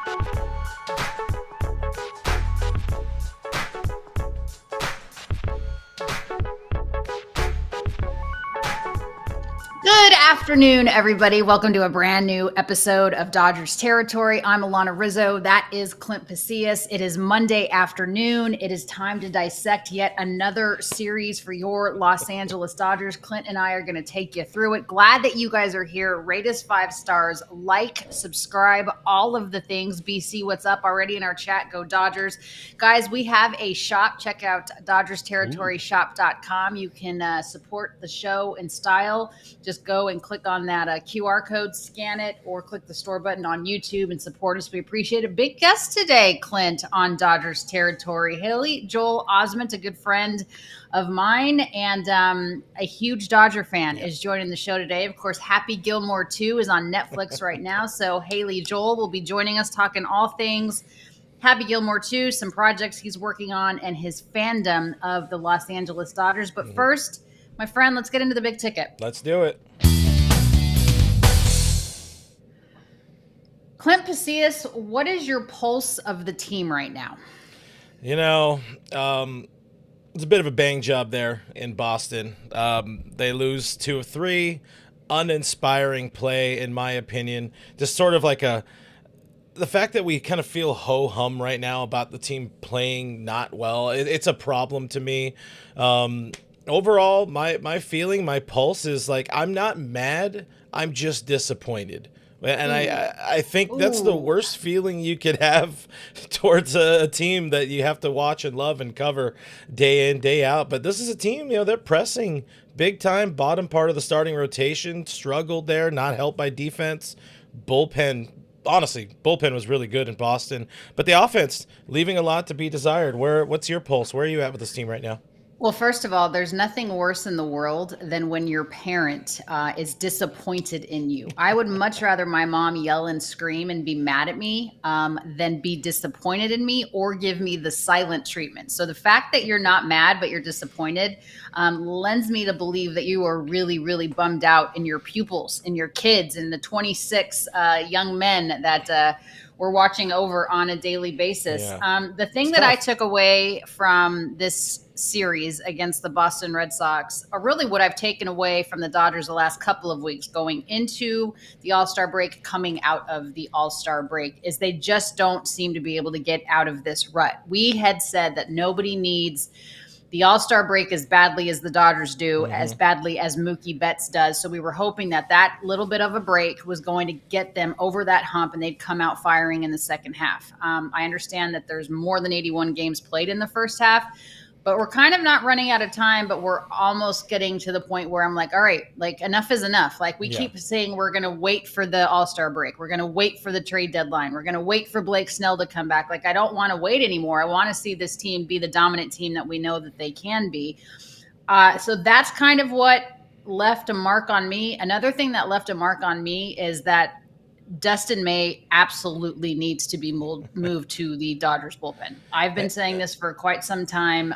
Good afternoon, everybody. Welcome to a brand new episode of Dodgers Territory. I'm Alanna Rizzo. That is Clint Pasillas. It is Monday afternoon. It is time to dissect yet another series for your Los Angeles Dodgers. Clint and I are going to take you through it. Glad that you guys are here. Rate us 5 stars. Like, subscribe, all of the things. BC, what's up already in our chat? Go Dodgers. Guys, we have a shop. Check out DodgersTerritoryShop.com. You can support the show in style. Just go and click on that QR code, scan it, or click the store button on YouTube and support us. We appreciate it. Big guest today, Clint, on Dodgers Territory. Joel Osment, a good friend of mine and a huge Dodger fan, is joining the show today. Of course, Happy Gilmore 2 is on Netflix right now. So Joel will be joining us talking all things Happy Gilmore 2, some projects he's working on, and his fandom of the Los Angeles Dodgers. But first, my friend, let's get into the big ticket. Let's do it. Clint Pasillas, what is your pulse of the team right now? You know, it's a bit of a bang job there in Boston. They lose 2 of 3. Uninspiring play, in my opinion. Just sort of like the fact that we kind of feel ho-hum right now about the team playing not well, it's a problem to me. Overall, my feeling, my pulse is like, I'm not mad, I'm just disappointed. And I think that's the worst feeling you could have towards a team that you have to watch and love and cover day in, day out. But this is a team, they're pressing big time, bottom part of the starting rotation, struggled there, not helped by defense. Bullpen was really good in Boston. But the offense, leaving a lot to be desired. What's your pulse? Where are you at with this team right now? Well, first of all, there's nothing worse in the world than when your parent is disappointed in you. I would much rather my mom yell and scream and be mad at me than be disappointed in me or give me the silent treatment. So the fact that you're not mad but you're disappointed lends me to believe that you are really, really bummed out in your pupils, in your kids, in the 26 young men that we're watching over on a daily basis. Yeah. The thing that I took away from this series against the Boston Red Sox, or really what I've taken away from the Dodgers the last couple of weeks going into the All-Star break, coming out of the All-Star break, is they just don't seem to be able to get out of this rut. We had said that nobody needs the All-Star break as badly as the Dodgers do, as badly as Mookie Betts does. So we were hoping that little bit of a break was going to get them over that hump and they'd come out firing in the second half. I understand that there's more than 81 games played in the first half, but we're kind of not running out of time, but we're almost getting to the point where I'm like, all right, like enough is enough. Like we keep saying we're going to wait for the All-Star break. We're going to wait for the trade deadline. We're going to wait for Blake Snell to come back. Like I don't want to wait anymore. I want to see this team be the dominant team that we know that they can be. So that's kind of what left a mark on me. Another thing that left a mark on me is that Dustin May absolutely needs to be moved to the Dodgers bullpen. I've been saying this for quite some time,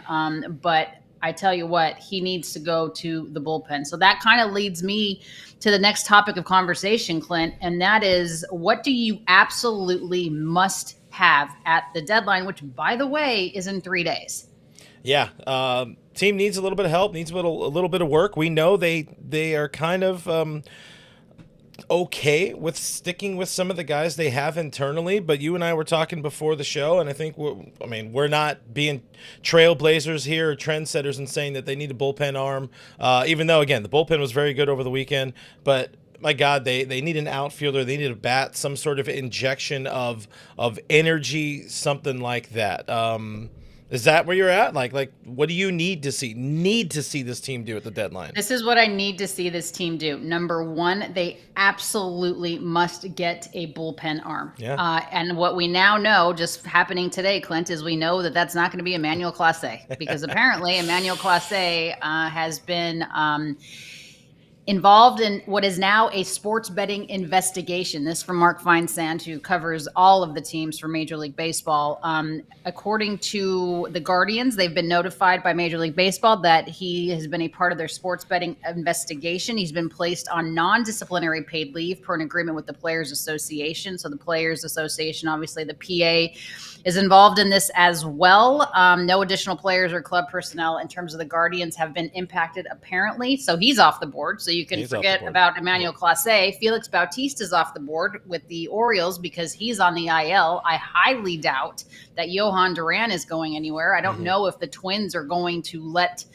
but I tell you what, he needs to go to the bullpen. So that kind of leads me to the next topic of conversation, Clint, and that is, what do you absolutely must have at the deadline, which, by the way, is in 3 days? Yeah, team needs a little bit of help, needs a little bit of work. We know they are kind of okay with sticking with some of the guys they have internally, but you and I were talking before the show, and I think we're not being trailblazers here or trendsetters and saying that they need a bullpen arm, even though, again, the bullpen was very good over the weekend, but my God, they need an outfielder, they need a bat, some sort of injection of energy, something like that. Is that where you're at? Like, what do you need to see this team do at the deadline? This is what I need to see this team do. Number one, they absolutely must get a bullpen arm. Yeah. And what we now know, just happening today, Clint, is we know that that's not going to be Emmanuel Clase, because apparently Emmanuel Clase has been involved in what is now a sports betting investigation. This from Mark Feinsand, who covers all of the teams for Major League Baseball. According to the Guardians, they've been notified by Major League Baseball that he has been a part of their sports betting investigation. He's been placed on non-disciplinary paid leave per an agreement with the Players Association. So the Players Association, obviously the PA, is involved in this as well. No additional players or club personnel in terms of the Guardians have been impacted, apparently. So he's off the board. So you can forget about Emmanuel Clase. Felix Bautista's off the board with the Orioles because he's on the IL. I highly doubt that Johan Duran is going anywhere. I don't know if the Twins are going to let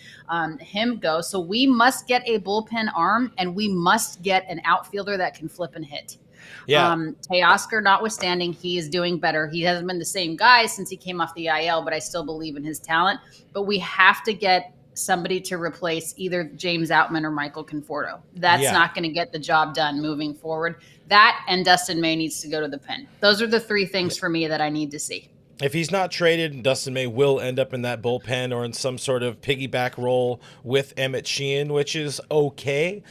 him go. So we must get a bullpen arm, and we must get an outfielder that can flip and hit. Yeah. Teoscar notwithstanding, he is doing better. He hasn't been the same guy since he came off the IL, but I still believe in his talent. But we have to get somebody to replace either James Outman or Michael Conforto. That's not going to get the job done moving forward. That and Dustin May needs to go to the pen. Those are the three things for me that I need to see. If he's not traded, Dustin May will end up in that bullpen or in some sort of piggyback role with Emmett Sheehan, which is okay.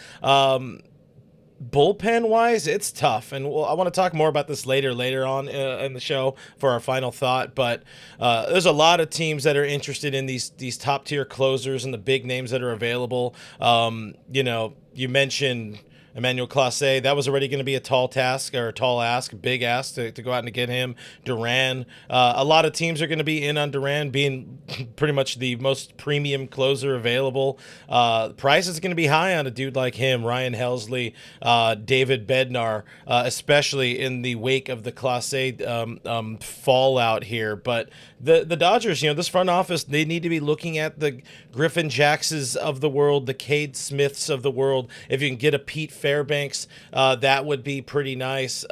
Bullpen wise, it's tough, and I want to talk more about this later on in the show for our final thought. But there's a lot of teams that are interested in these top tier closers and the big names that are available. You mentioned Emmanuel Clase, that was already going to be a tall task or a tall ask, big ask to go out and get him. Duran, a lot of teams are going to be in on Duran being pretty much the most premium closer available. Price is going to be high on a dude like him, Ryan Helsley, David Bednar, especially in the wake of the Clase fallout here. But the Dodgers, this front office, they need to be looking at the Griffin Jackses of the world, the Cade Smiths of the world. If you can get a Pete Fairbanks, that would be pretty nice.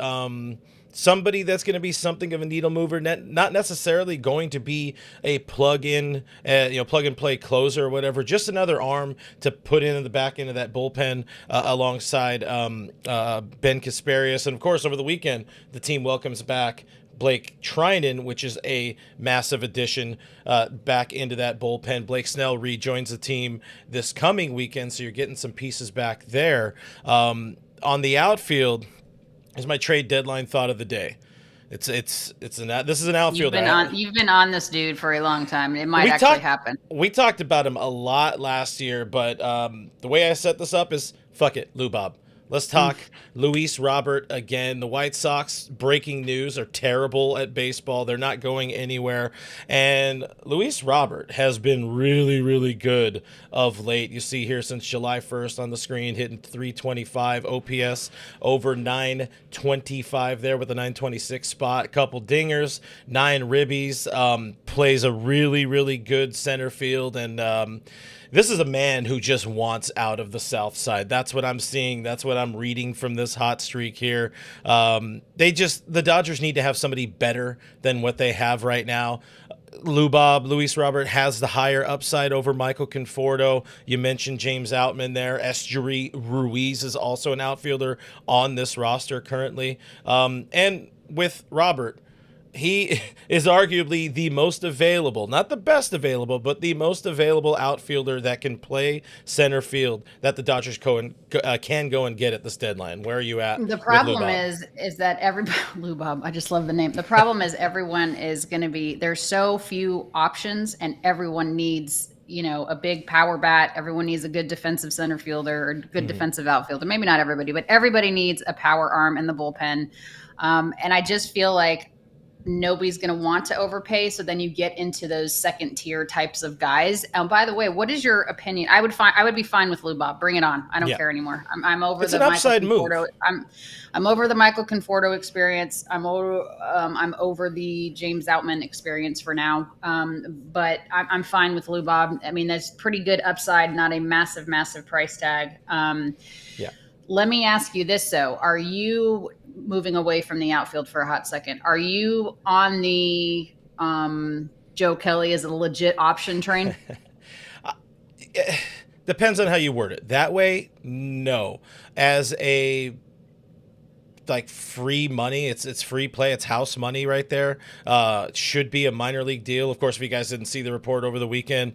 Somebody that's going to be something of a needle mover, not necessarily going to be a plug and play closer or whatever. Just another arm to put in the back end of that bullpen alongside Ben Kasparius. And of course, over the weekend, the team welcomes back Blake Trinan, which is a massive addition back into that bullpen. Blake Snell rejoins the team this coming weekend, so you're getting some pieces back there. On the outfield is my trade deadline thought of the day. This is an outfielder. You've been on this dude for a long time. It might actually happen. We talked about him a lot last year, but the way I set this up is fuck it, Lou Bob. Let's talk Luis Robert again. The White Sox, breaking news, are terrible at baseball. They're not going anywhere. And Luis Robert has been really, really good of late. You see here since July 1st on the screen, hitting 325 OPS, over 925 there with a 926 spot. Couple dingers, 9 ribbies, plays a really, really good center field. And this is a man who just wants out of the South Side. That's what I'm seeing. That's what I'm reading from this hot streak here. The Dodgers need to have somebody better than what they have right now. Luis Robert has the higher upside over Michael Conforto. You mentioned James Outman there. Esteury Ruiz is also an outfielder on this roster currently. And with Robert, he is arguably the most available, not the best available, but the most available outfielder that can play center field that the Dodgers can go and get at this deadline. Where are you at? The problem is that everybody, Lou Bob, I just love the name. The problem is everyone is going to be, there's so few options and everyone needs, a big power bat. Everyone needs a good defensive center fielder or good defensive outfielder. Maybe not everybody, but everybody needs a power arm in the bullpen. And I just feel like nobody's going to want to overpay. So then you get into those second tier types of guys. And by the way, what is your opinion? I would be fine with Lou Bob. Bring it on. I don't care anymore. I'm over the Michael Conforto. I'm over the Michael Conforto experience. I'm over the James Outman experience for now. But I'm fine with Lou Bob. I mean, that's pretty good upside, not a massive, massive price tag. Let me ask you this though. Are you moving away from the outfield for a hot second? Are you on the Joe Kelly as a legit option train? Depends on how you word it. That way, no. As a free money, it's free play, it's house money right there. Should be a minor league deal. Of course, if you guys didn't see the report over the weekend,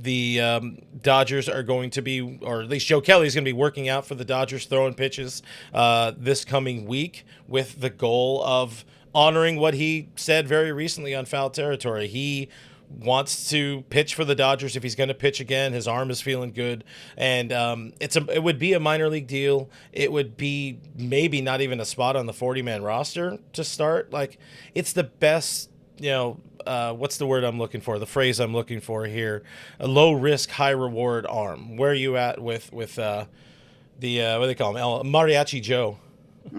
the Dodgers are going to be, or at least Joe Kelly is going to be working out for the Dodgers throwing pitches this coming week with the goal of honoring what he said very recently on Foul Territory. He wants to pitch for the Dodgers if he's going to pitch again. His arm is feeling good, and it would be a minor league deal. It would be maybe not even a spot on the 40-man roster to start. Like, it's the best, what's the word I'm looking for? The phrase I'm looking for here: a low risk, high reward arm. Where are you at with the what do they call him? Mariachi Joe.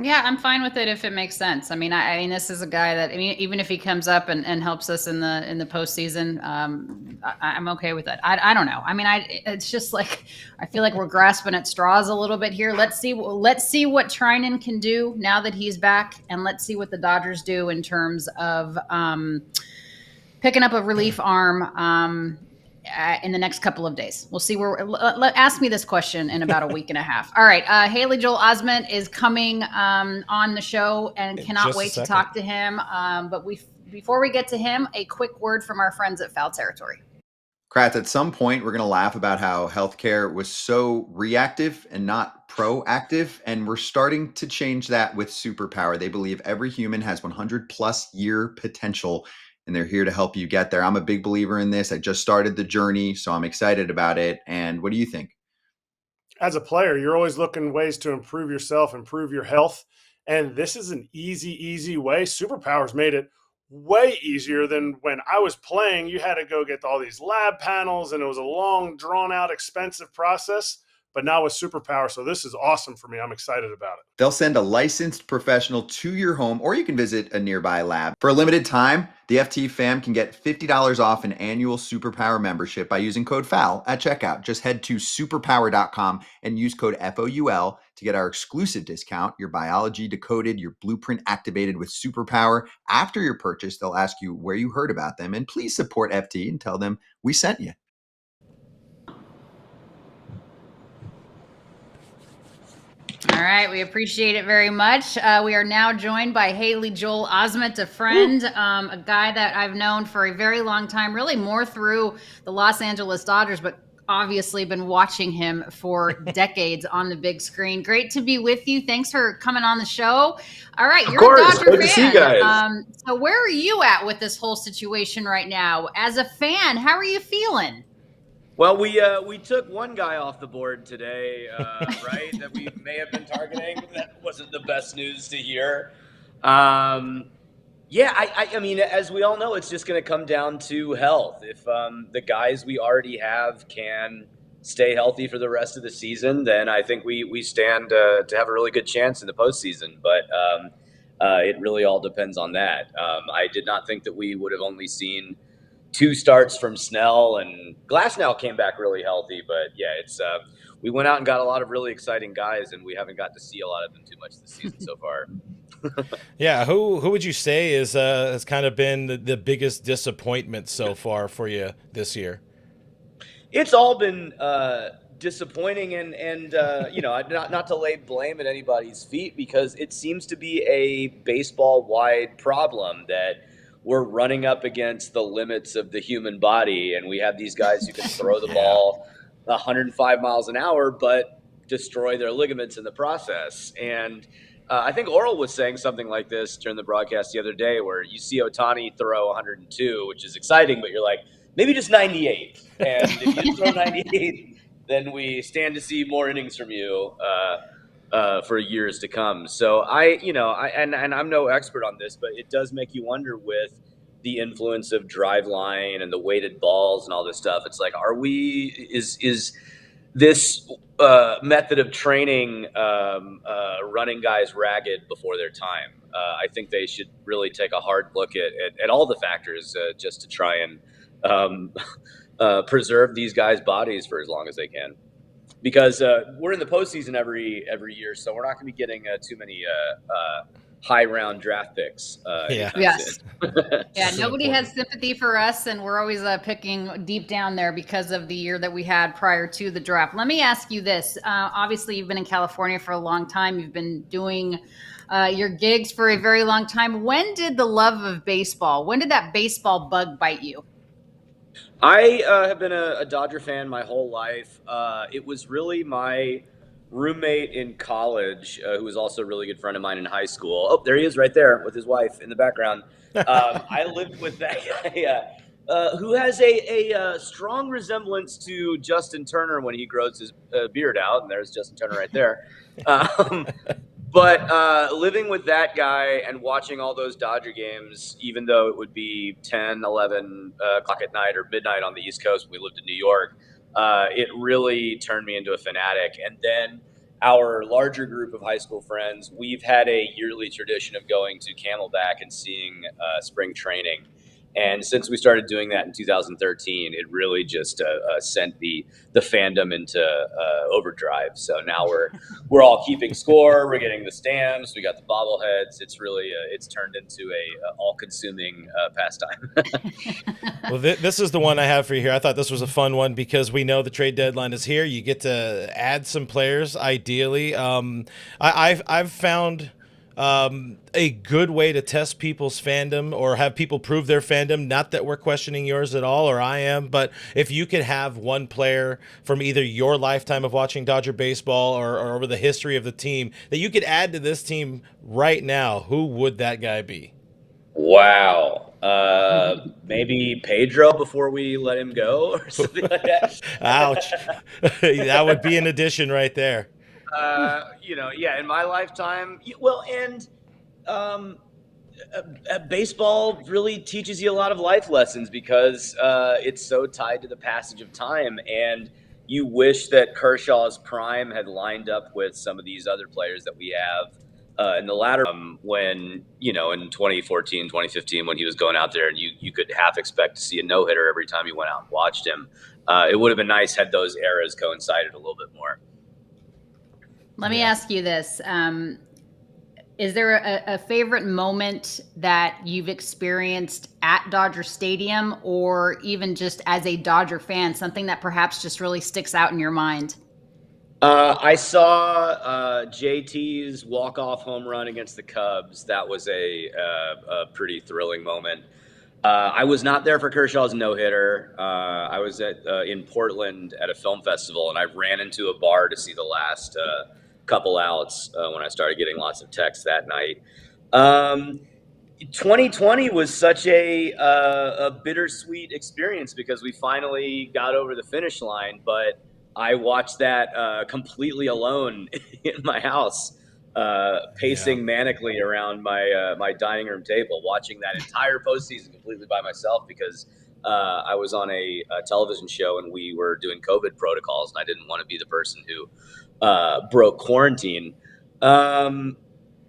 Yeah, I'm fine with it if it makes sense. I mean, this is a guy that, I mean, even if he comes up and helps us in the postseason, I'm okay with it. I don't know. I mean, it's just like, I feel like we're grasping at straws a little bit here. Let's see what Trinan can do now that he's back, and let's see what the Dodgers do in terms of picking up a relief arm. In the next couple of days. We'll see ask me this question in about a week and a half. All right. Haley Joel Osment is coming on the show, and cannot wait to talk to him. But before we get to him, a quick word from our friends at Foul Territory. Kratz, at some point, we're going to laugh about how healthcare was so reactive and not proactive. And we're starting to change that with Superpower. They believe every human has 100+ year potential, and they're here to help you get there. I'm a big believer in this. I just started the journey, so I'm excited about it. And what do you think? As a player, you're always looking ways to improve yourself, improve your health. And this is an easy way. Superpower's made it way easier than when I was playing. You had to go get all these lab panels, and it was a long, drawn-out, expensive process. But now with Superpower, so this is awesome for me. I'm excited about it. They'll send a licensed professional to your home, or you can visit a nearby lab. For a limited time, the FT fam can get $50 off an annual Superpower membership by using code FOUL at checkout. Just head to superpower.com and use code FOUL to get our exclusive discount. Your biology decoded, your blueprint activated with Superpower. After your purchase, they'll ask you where you heard about them, and please support FT and tell them we sent you. All right, we appreciate it very much. We are now joined by Haley Joel Osment, a friend, a guy that I've known for a very long time, really more through the Los Angeles Dodgers, but obviously been watching him for decades on the big screen. Great to be with you. Thanks for coming on the show. All right, you're a Dodger good fan. To see you guys. So where are you at with this whole situation right now? As a fan, how are you feeling? Well, we took one guy off the board today, right, that we may have been targeting. That wasn't the best news to hear. I mean, as we all know, it's just going to come down to health. If the guys we already have can stay healthy for the rest of the season, then I think we stand to have a really good chance in the postseason. But it really all depends on that. I did not think that we would have only seen 2 starts from Snell, and Glasnow came back really healthy. But yeah, it's we went out and got a lot of really exciting guys, and we haven't got to see a lot of them too much this season so far. Yeah, who would you say has kind of been the biggest disappointment so far for you this year? It's all been disappointing, and not to lay blame at anybody's feet, because it seems to be a baseball-wide problem that we're running up against the limits of the human body, and we have these guys who can throw the ball 105 miles an hour, but destroy their ligaments in the process. And I think Oral was saying something like this during the broadcast the other day, where you see Ohtani throw 102, which is exciting, but you're like, maybe just 98. And if you throw 98, then we stand to see more innings from you for years to come. So I'm no expert on this, but it does make you wonder with the influence of drive line and the weighted balls and all this stuff. It's like, is this method of training running guys ragged before their time? I think they should really take a hard look at all the factors just to try and preserve these guys' bodies for as long as they can. Because we're in the postseason every year, so we're not going to be getting too many high round draft picks. Yes. Yeah, nobody has sympathy for us, and we're always picking deep down there because of the year that we had prior to the draft. Let me ask you this. Obviously, you've been in California for a long time. You've been doing your gigs for a very long time. When did the love of baseball, when did that baseball bug bite you? I have been a Dodger fan my whole life. It was really my roommate in college, who was also a really good friend of mine in high school. Oh, there he is right there with his wife in the background. I lived with that guy who has a strong resemblance to Justin Turner when he grows his beard out. And there's Justin Turner right there. Um, But living with that guy and watching all those Dodger games, even though it would be 10, 11 o'clock at night or midnight on the East Coast when we lived in New York, it really turned me into a fanatic. And then our larger group of high school friends, we've had a yearly tradition of going to Camelback and seeing spring training. And since we started doing that in 2013, it really just sent the fandom into overdrive. So now we're all keeping score. We're getting the stamps. We got the bobbleheads. It's really it's turned into a all-consuming pastime. Well, this is the one I have for you here. I thought this was a fun one because we know the trade deadline is here. You get to add some players, ideally. I've found a good way to test people's fandom or have people prove their fandom. Not that we're questioning yours at all, or I am, but if you could have one player from either your lifetime of watching Dodger baseball or over the history of the team that you could add to this team right now, who would that guy be? Wow. Maybe Pedro before we let him go or something like that. Ouch. That would be an addition right there. Yeah, in my lifetime. Well, and baseball really teaches you a lot of life lessons because it's so tied to the passage of time. And you wish that Kershaw's prime had lined up with some of these other players that we have in the latter when, in 2014, 2015, when he was going out there and you could half expect to see a no-hitter every time you went out and watched him. It would have been nice had those eras coincided a little bit more. Let me ask you this. Is there a favorite moment that you've experienced at Dodger Stadium or even just as a Dodger fan, something that perhaps just really sticks out in your mind? I saw JT's walk-off home run against the Cubs. That was a pretty thrilling moment. I was not there for Kershaw's no-hitter. I was in Portland at a film festival, and I ran into a bar to see the last couple outs when I started getting lots of texts that night. 2020 was such a bittersweet experience because we finally got over the finish line, but I watched that completely alone in my house, pacing manically around my dining room table, watching that entire postseason completely by myself because I was on a television show and we were doing COVID protocols, and I didn't want to be the person who broke quarantine.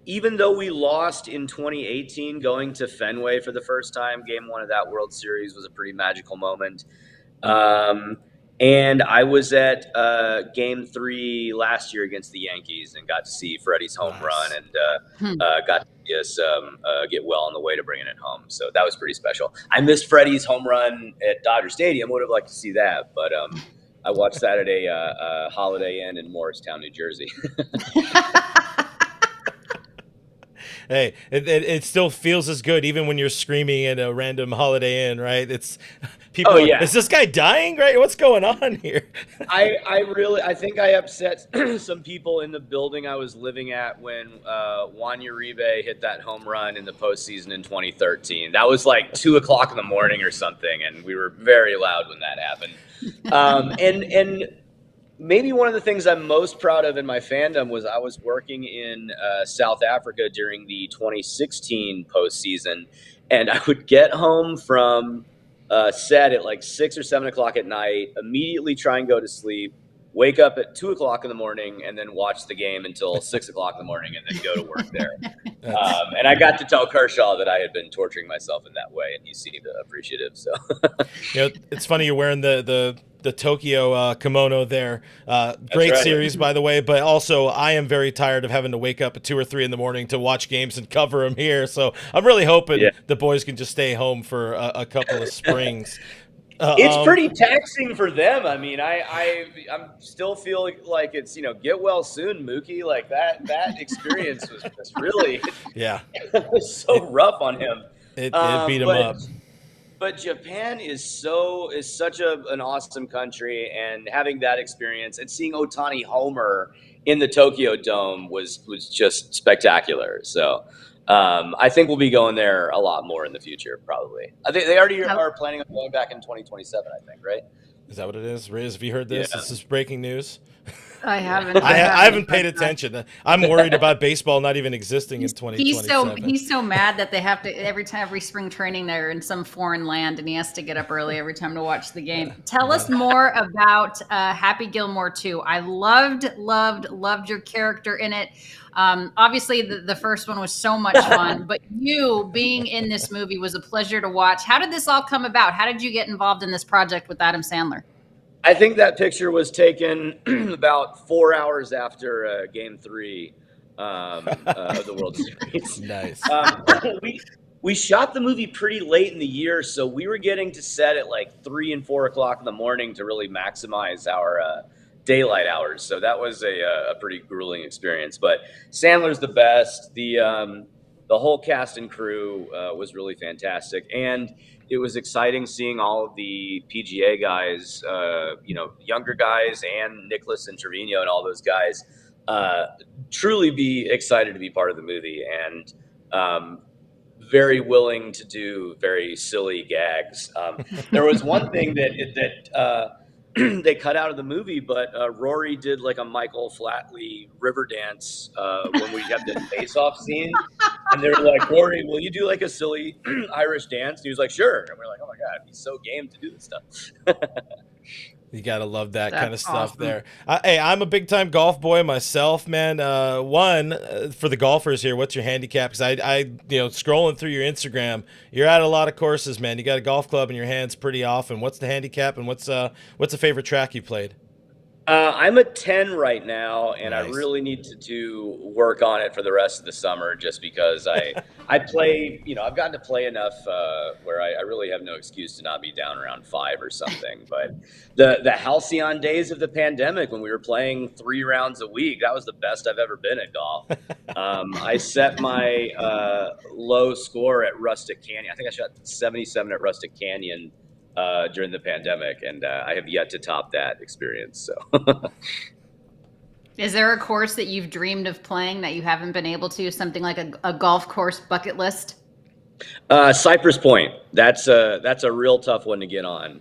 Even though we lost in 2018, going to Fenway for the first time, game one of that World Series was a pretty magical moment. And I was at game 3 last year against the Yankees and got to see Freddie's home run and got to see us get well on the way to bringing it home. So that was pretty special. I missed Freddie's home run at Dodger Stadium. Would have liked to see that, but I watched that at a Holiday Inn in Morristown, New Jersey. Hey, it still feels as good even when you're screaming at a random Holiday Inn, right? It's people. Oh, yeah. Is this guy dying? Right? What's going on here? I think I upset some people in the building I was living at when Juan Uribe hit that home run in the postseason in 2013. That was like 2:00 in the morning or something, and we were very loud when that happened. And maybe one of the things I'm most proud of in my fandom was I was working in South Africa during the 2016 postseason, and I would get home from set at like 6 or 7 o'clock at night, immediately try and go to sleep, wake up at 2:00 in the morning, and then watch the game until 6:00 in the morning, and then go to work there. And I got to tell Kershaw that I had been torturing myself in that way, and he seemed appreciative. So, it's funny you're wearing the Tokyo kimono there. Great right. series, by the way, but also I am very tired of having to wake up at 2 or 3 in the morning to watch games and cover them here. So I'm really hoping the boys can just stay home for a couple of springs. It's pretty taxing for them. I mean, I'm still feeling like it's, get well soon, Mookie. Like that experience was just really, it was so rough on him. It beat him up. But Japan is such an awesome country, and having that experience and seeing Otani homer in the Tokyo Dome was just spectacular. So I think we'll be going there a lot more in the future, probably. I think they already are planning on going back in 2027, I think, right? Is that what it is? Riz, have you heard this? Yeah. This is breaking news. I haven't. I haven't paid heard that. attention. I'm worried about baseball not even existing in 2027. He's so mad that they have to every spring training they're in some foreign land and he has to get up early every time to watch the game. Tell us more about Happy Gilmore 2. I loved your character in it. Obviously the first one was so much fun, but you being in this movie was a pleasure to watch. How did this all come about? How did you get involved in this project with Adam Sandler? I think that picture was taken about 4 hours after Game 3 of the World Series. Nice. We shot the movie pretty late in the year, so we were getting to set at like 3 and 4 o'clock in the morning to really maximize our daylight hours. So that was a pretty grueling experience. But Sandler's the best. The whole cast and crew was really fantastic, and it was exciting seeing all of the PGA guys, younger guys, and Nicholas and Trevino and all those guys truly be excited to be part of the movie, and very willing to do very silly gags. There was one thing that they cut out of the movie, but Rory did like a Michael Flatley river dance when we had the face-off scene. And they were like, Rory, will you do like a silly Irish dance? And he was like, sure. And we're like, oh my God, he's so game to do this stuff. You gotta love that kind of stuff awesome. there. Hey, I'm a big time golf boy myself, man. For the golfers here, what's your handicap? Because I scrolling through your Instagram, you're at a lot of courses, man. You got a golf club in your hands pretty often. What's the handicap, and what's a favorite track you played? I'm a 10 right now, and Nice. I really need to work on it for the rest of the summer just because I play, I've gotten to play enough where I really have no excuse to not be down around 5 or something. But the halcyon days of the pandemic when we were playing 3 rounds a week, that was the best I've ever been at golf. I set my low score at Rustic Canyon. I think I shot 77 at Rustic Canyon during the pandemic, and I have yet to top that experience. So, Is there a course that you've dreamed of playing that you haven't been able to? Something like a golf course bucket list? Cypress Point. That's a real tough one to get on.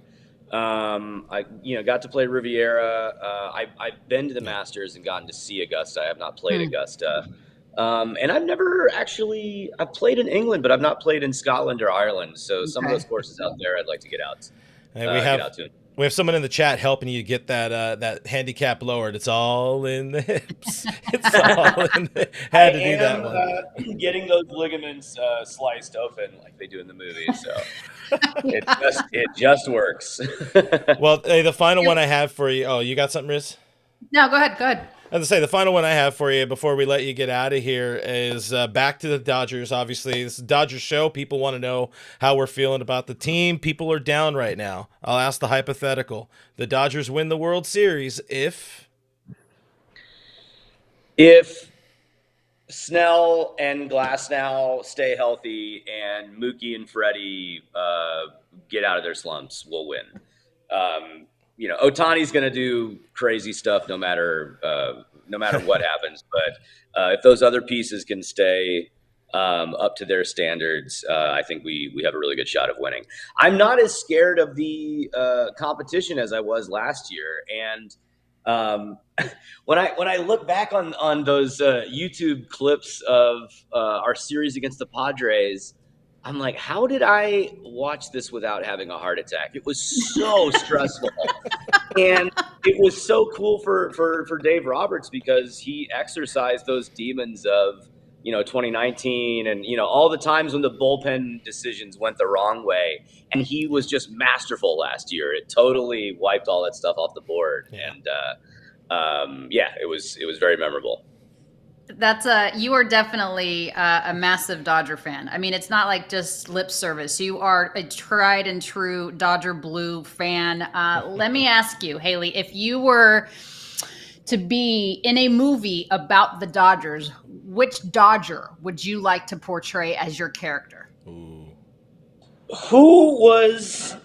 I got to play Riviera. I've been to the Masters and gotten to see Augusta. I have not played Augusta. And I've played in England, but I've not played in Scotland or Ireland. So some of those courses out there, I'd like to get out. And we have someone in the chat helping you get that handicap lowered. It's all in the hips. It's all in the. Had to do that one. Getting those ligaments sliced open like they do in the movie. So it just works. Well, hey, the final one I have for you. Oh, you got something, Riz? No, go ahead. As I say, the final one I have for you before we let you get out of here is back to the Dodgers. Obviously, this is a Dodgers show. People want to know how we're feeling about the team. People are down right now. I'll ask the hypothetical. The Dodgers win the World Series if Snell and Glasnow stay healthy and Mookie and Freddie get out of their slumps, we'll win. Otani's going to do crazy stuff no matter what happens. But if those other pieces can stay up to their standards, I think we have a really good shot of winning. I'm not as scared of the competition as I was last year. And when I look back on those YouTube clips of our series against the Padres, I'm like, how did I watch this without having a heart attack? It was so stressful. And it was so cool for Dave Roberts because he exercised those demons of, 2019 and, all the times when the bullpen decisions went the wrong way. And he was just masterful last year. It totally wiped all that stuff off the board. Yeah. And it was very memorable. You are definitely a massive Dodger fan. I mean, it's not like just lip service. You are a tried and true Dodger Blue fan. Let me ask you, Haley, if you were to be in a movie about the Dodgers, which Dodger would you like to portray as your character? Ooh. Who was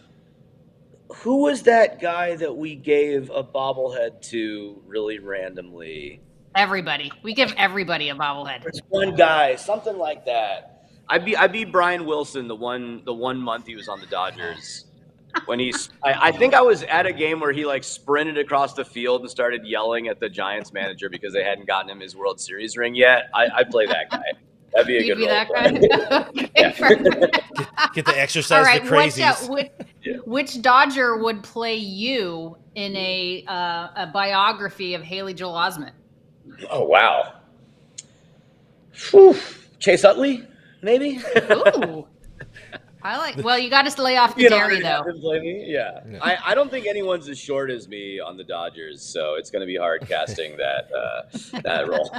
that guy that we gave a bobblehead to really randomly? Everybody. We give everybody a bobblehead. There's one guy, something like that. I beat Brian Wilson the one month he was on the Dodgers. When I think I was at a game where he like sprinted across the field and started yelling at the Giants manager because they hadn't gotten him his World Series ring yet. I'd play that guy. That'd be a You'd good be role that play. guy? Okay, perfect. Get to exercise All right, the crazies. which Dodger would play you in a biography of Haley Joel Osment? Oh wow. Whew. Chase Utley, maybe. Ooh. Well, you got to lay off the dairy, though. Yeah. I don't think anyone's as short as me on the Dodgers, so it's going to be hard casting that role.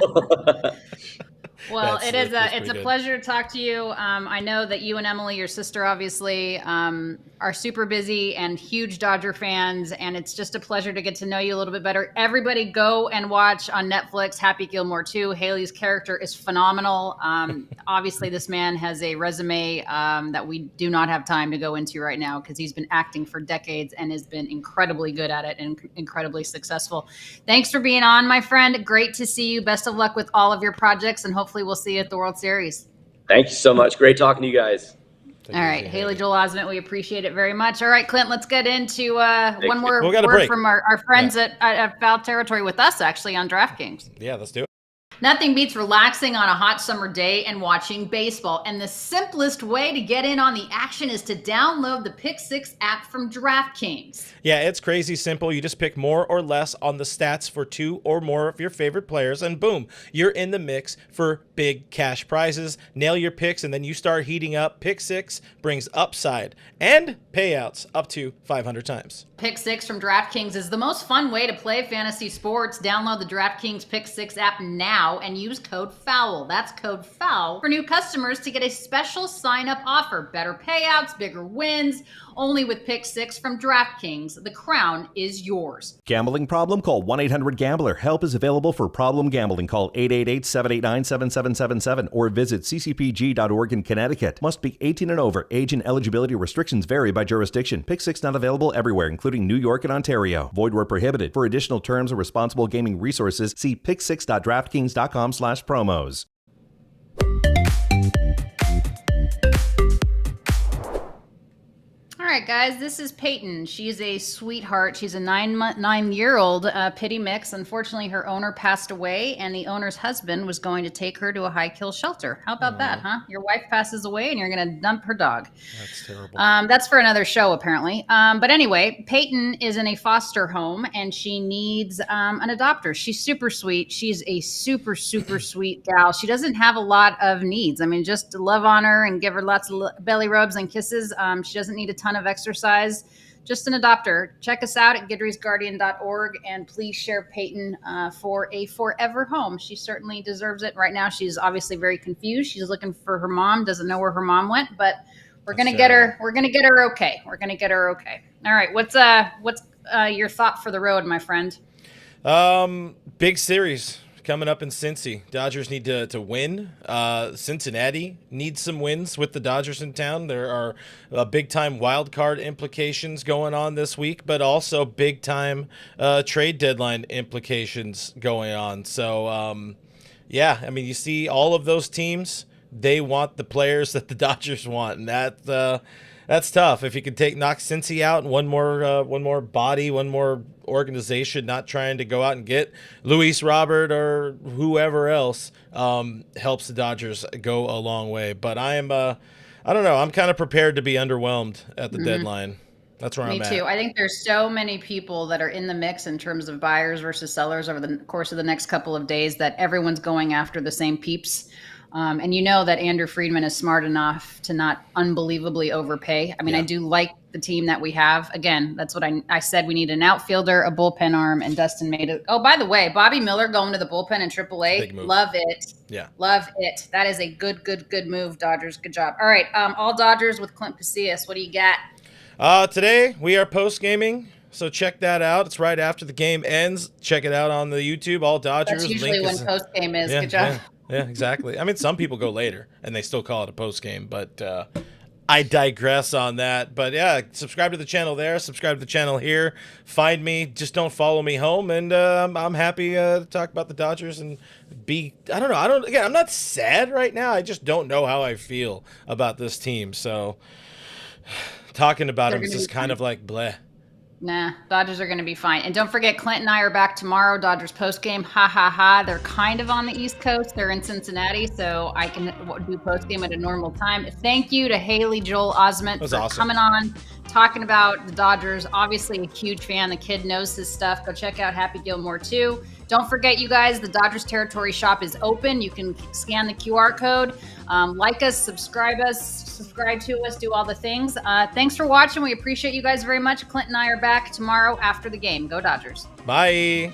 Well, it's a pleasure to talk to you. I know that you and Emily, your sister, obviously, are super busy and huge Dodger fans, and it's just a pleasure to get to know you a little bit better. Everybody go and watch on Netflix Happy Gilmore 2. Haley's character is phenomenal. Obviously, this man has a resume that we do not have time to go into right now because he's been acting for decades and has been incredibly good at it and incredibly successful. Thanks for being on, my friend. Great to see you. Best of luck with all of your projects, and hopefully we'll see you at the World Series. Thank you so much. Great talking to you guys. All right, Haley Joel Osment, we appreciate it very much. All right, Clint, let's get into one more word from our friends at Foul Territory with us, actually, on DraftKings. Yeah, let's do it. Nothing beats relaxing on a hot summer day and watching baseball. And the simplest way to get in on the action is to download the Pick 6 app from DraftKings. Yeah, it's crazy simple. You just pick more or less on the stats for two or more of your favorite players, and boom, you're in the mix for big cash prizes. Nail your picks, and then you start heating up. Pick 6 brings upside and payouts up to 500 times. Pick 6 from DraftKings is the most fun way to play fantasy sports. Download the DraftKings Pick 6 app now and use code FOUL. That's code FOUL for new customers to get a special sign-up offer. Better payouts, bigger wins, only with Pick 6 from DraftKings. The crown is yours. Gambling problem? Call 1-800-GAMBLER. Help is available for problem gambling. Call 888-789-7777 or visit ccpg.org in Connecticut. Must be 18 and over. Age and eligibility restrictions vary by jurisdiction. Pick 6 not available everywhere, including New York and Ontario. Void where prohibited. For additional terms and responsible gaming resources, see pick6.draftkings.com/promos. All right, guys, this is Payton. She's a sweetheart. She's a 9-year-old pity mix. Unfortunately, her owner passed away, and the owner's husband was going to take her to a high-kill shelter. How about that, huh? Your wife passes away, and you're going to dump her dog. That's terrible. That's for another show, apparently. But anyway, Payton is in a foster home, and she needs an adopter. She's super sweet. She's a super, super sweet gal. She doesn't have a lot of needs. I mean, just to love on her and give her lots of belly rubs and kisses. She doesn't need a ton of exercise. Just an adopter. Check us out at guidrysguardian.org, and please share Payton for a forever home. She certainly deserves it. Right now, she's obviously very confused. She's looking for her mom, doesn't know where her mom went, but we're gonna get her. We're gonna get her okay. We're gonna get her okay. All right. What's your thought for the road, my friend? Big series coming up in Cincy. Dodgers need to win. Cincinnati needs some wins with the Dodgers in town. There are big-time wild card implications going on this week, but also big-time trade deadline implications going on. So, yeah, I mean, you see all of those teams, they want the players that the Dodgers want, and that's tough. If you can knock Cincy out, and one more body, one more organization not trying to go out and get Luis Robert or whoever else, helps the Dodgers go a long way. But I don't know. I'm kind of prepared to be underwhelmed at the deadline. That's where I'm at. Me too. I think there's so many people that are in the mix in terms of buyers versus sellers over the course of the next couple of days that everyone's going after the same peeps. And you know that Andrew Friedman is smart enough to not unbelievably overpay. I mean, I do like the team that we have. Again, that's what I said. We need an outfielder, a bullpen arm, and Dustin made it. Oh, by the way, Bobby Miller going to the bullpen in AAA. Love it. Yeah. Love it. That is a good move, Dodgers. Good job. All right. All Dodgers with Clint Pasillas. What do you got? Today we are post-gaming. So check that out. It's right after the game ends. Check it out on the YouTube. All Dodgers. That's usually when post-game is. Good job. Yeah, exactly. I mean, some people go later, and they still call it a post game, but I digress on that. But yeah, subscribe to the channel there. Subscribe to the channel here. Find me. Just don't follow me home. And I'm happy to talk about the Dodgers and I don't know. Again, I'm not sad right now. I just don't know how I feel about this team. So talking about them is just kind of like bleh. Nah, Dodgers are going to be fine. And don't forget, Clint and I are back tomorrow. Dodgers postgame. Ha, ha, ha. They're kind of on the East Coast. They're in Cincinnati, so I can do postgame at a normal time. Thank you to Haley Joel Osment for coming on, talking about the Dodgers. Obviously a huge fan. The kid knows his stuff. Go check out Happy Gilmore too. Don't forget, you guys, the Dodgers Territory shop is open. You can scan the QR code. Like us, subscribe to us, do all the things. Thanks for watching. We appreciate you guys very much. Clint and I are back tomorrow after the game. Go Dodgers. Bye.